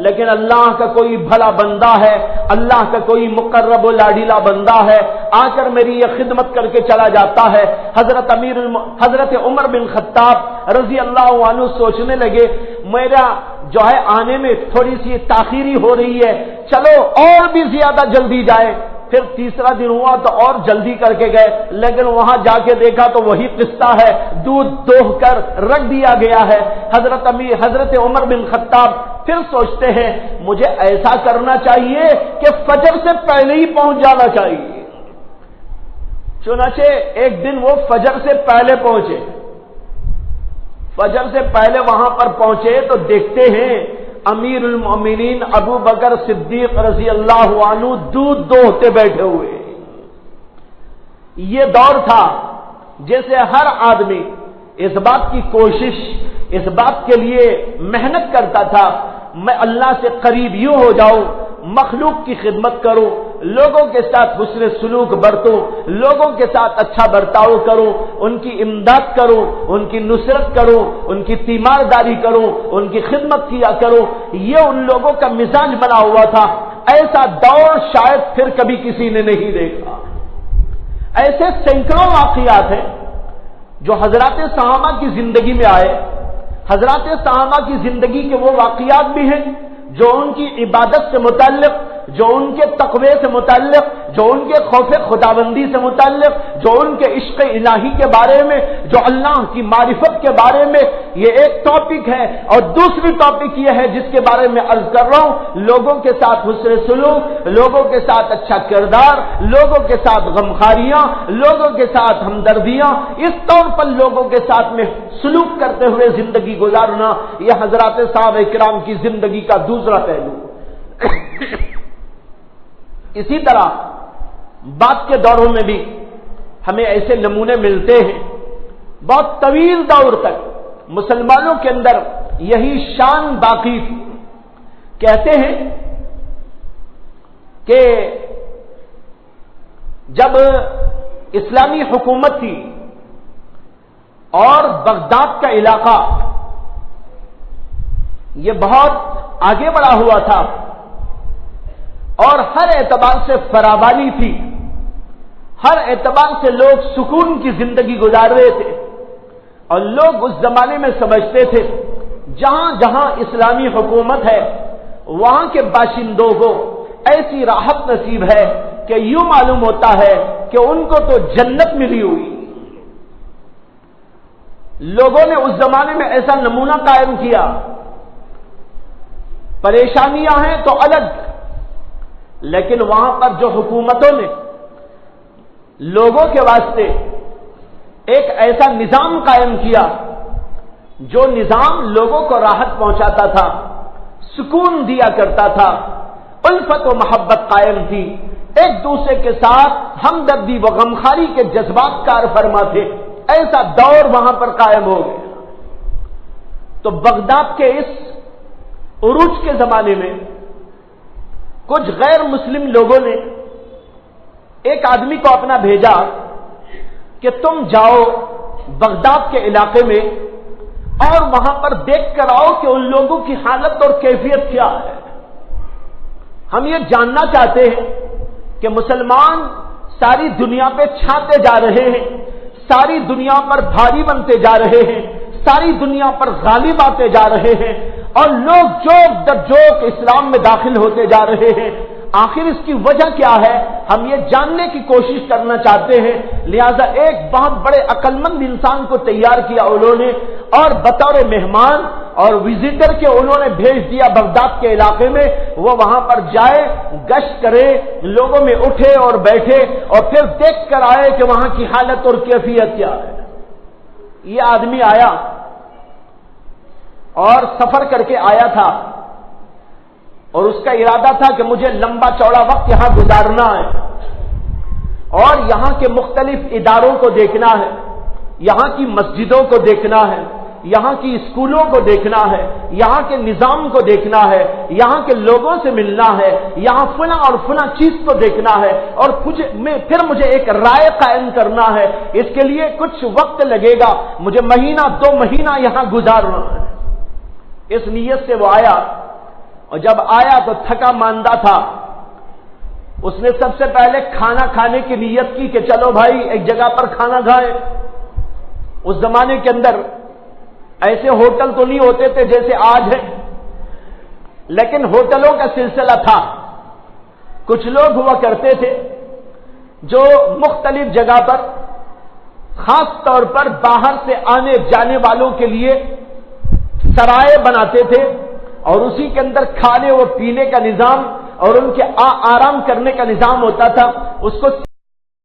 لیکن اللہ کا کوئی بھلا بندہ ہے، اللہ کا کوئی مقرب و لاڈیلا بندہ ہے، آ کر میری یہ خدمت کر کے چلا جاتا ہے۔ حضرت عمر بن خطاب رضی اللہ عنہ سوچنے لگے میرا جو ہے آنے میں تھوڑی سی تاخیری ہو رہی ہے، چلو اور بھی زیادہ جلدی جائے۔ پھر تیسرا دن ہوا تو اور جلدی کر کے گئے، لیکن وہاں جا کے دیکھا تو وہی قصہ ہے، دودھ دوہ کر رکھ دیا گیا ہے۔ حضرت عمر بن خطاب پھر سوچتے ہیں مجھے ایسا کرنا چاہیے کہ فجر سے پہلے ہی پہنچ جانا چاہیے۔ چنانچہ ایک دن وہ فجر سے پہلے پہنچے، فجر سے پہلے وہاں پر پہنچے تو دیکھتے ہیں امیر المومنین ابو بکر صدیق رضی اللہ عنہ دودھ دوہتے بیٹھے ہوئے۔ یہ دور تھا جیسے ہر آدمی اس بات کی کوشش، اس بات کے لیے محنت کرتا تھا میں اللہ سے قریب یوں ہو جاؤں، مخلوق کی خدمت کروں، لوگوں کے ساتھ حسن سلوک برتوں، لوگوں کے ساتھ اچھا برتاؤ کروں، ان کی امداد کروں، ان کی نصرت کروں، ان کی تیمارداری کروں، ان کی خدمت کیا کروں۔ یہ ان لوگوں کا مزاج بنا ہوا تھا۔ ایسا دور شاید پھر کبھی کسی نے نہیں دیکھا۔ ایسے سینکڑوں واقعات ہیں جو حضرات صحابہ کی زندگی میں آئے۔ حضرات صحابہ کی زندگی کے وہ واقعات بھی ہیں جو ان کی عبادت سے متعلق، جو ان کے تقوی سے متعلق، جو ان کے خوف خداوندی سے متعلق، جو ان کے عشق الہی کے بارے میں، جو اللہ کی معرفت کے بارے میں، یہ ایک ٹاپک ہے۔ اور دوسری ٹاپک یہ ہے جس کے بارے میں عرض کر رہا ہوں، لوگوں کے ساتھ حسن سلوک، لوگوں کے ساتھ اچھا کردار، لوگوں کے ساتھ غمخاریاں، لوگوں کے ساتھ ہمدردیاں، اس طور پر لوگوں کے ساتھ میں سلوک کرتے ہوئے زندگی گزارنا، یہ حضرات صحابہ کرام کی زندگی کا دوسرا پہلو۔ اسی طرح بعد کے دوروں میں بھی ہمیں ایسے نمونے ملتے ہیں۔ بہت طویل دور تک مسلمانوں کے اندر یہی شان باقی تھی۔ کہتے ہیں کہ جب اسلامی حکومت تھی اور بغداد کا علاقہ یہ بہت آگے بڑھا ہوا تھا اور ہر اعتبار سے فراوانی تھی، ہر اعتبار سے لوگ سکون کی زندگی گزار رہے تھے، اور لوگ اس زمانے میں سمجھتے تھے جہاں جہاں اسلامی حکومت ہے وہاں کے باشندوں کو ایسی راحت نصیب ہے کہ یوں معلوم ہوتا ہے کہ ان کو تو جنت ملی ہوئی۔ لوگوں نے اس زمانے میں ایسا نمونہ قائم کیا۔ پریشانیاں ہیں تو الگ، لیکن وہاں پر جو حکومتوں نے لوگوں کے واسطے ایک ایسا نظام قائم کیا جو نظام لوگوں کو راحت پہنچاتا تھا، سکون دیا کرتا تھا، الفت و محبت قائم تھی، ایک دوسرے کے ساتھ ہمدردی و غمخاری کے جذبات کار فرما تھے، ایسا دور وہاں پر قائم ہو گیا۔ تو بغداد کے اس عروج کے زمانے میں کچھ غیر مسلم لوگوں نے ایک آدمی کو اپنا بھیجا کہ تم جاؤ بغداد کے علاقے میں اور وہاں پر دیکھ کر آؤ کہ ان لوگوں کی حالت اور کیفیت کیا ہے۔ ہم یہ جاننا چاہتے ہیں کہ مسلمان ساری دنیا پہ چھاتے جا رہے ہیں، ساری دنیا پر بھاری بنتے جا رہے ہیں، ساری دنیا پر غالب آتے جا رہے ہیں، اور لوگ جوک در جوک اسلام میں داخل ہوتے جا رہے ہیں، آخر اس کی وجہ کیا ہے؟ ہم یہ جاننے کی کوشش کرنا چاہتے ہیں۔ لہذا ایک بہت بڑے عقل مند انسان کو تیار کیا انہوں نے، اور بطور مہمان اور وزٹر کے انہوں نے بھیج دیا بغداد کے علاقے میں، وہ وہاں پر جائے، گشت کرے، لوگوں میں اٹھے اور بیٹھے، اور پھر دیکھ کر آئے کہ وہاں کی حالت اور کیفیت کیا ہے۔ یہ آدمی آیا اور سفر کر کے آیا تھا، اور اس کا ارادہ تھا کہ مجھے لمبا چوڑا وقت یہاں گزارنا ہے اور یہاں کے مختلف اداروں کو دیکھنا ہے، یہاں کی مسجدوں کو دیکھنا ہے، یہاں کی اسکولوں کو دیکھنا ہے، یہاں کے نظام کو دیکھنا ہے، یہاں کے لوگوں سے ملنا ہے، یہاں فلاں اور فلاں چیز کو دیکھنا ہے، اور پھر مجھے ایک رائے قائم کرنا ہے۔ اس کے لیے کچھ وقت لگے گا، مجھے مہینہ 2 مہینہ یہاں گزارنا ہے۔ اس نیت سے وہ آیا اور جب آیا تو تھکا ماندہ تھا. اس نے سب سے پہلے کھانا کھانے کی نیت کی کہ چلو بھائی ایک جگہ پر کھانا کھائیں. اس زمانے کے اندر ایسے ہوٹل تو نہیں ہوتے تھے جیسے آج ہے، لیکن ہوٹلوں کا سلسلہ تھا. کچھ لوگ ہوا کرتے تھے جو مختلف جگہ پر خاص طور پر باہر سے آنے جانے والوں کے لیے سرائے بناتے تھے، اور اسی کے اندر کھانے و پینے کا نظام اور ان کے آرام کرنے کا نظام ہوتا تھا. اس کو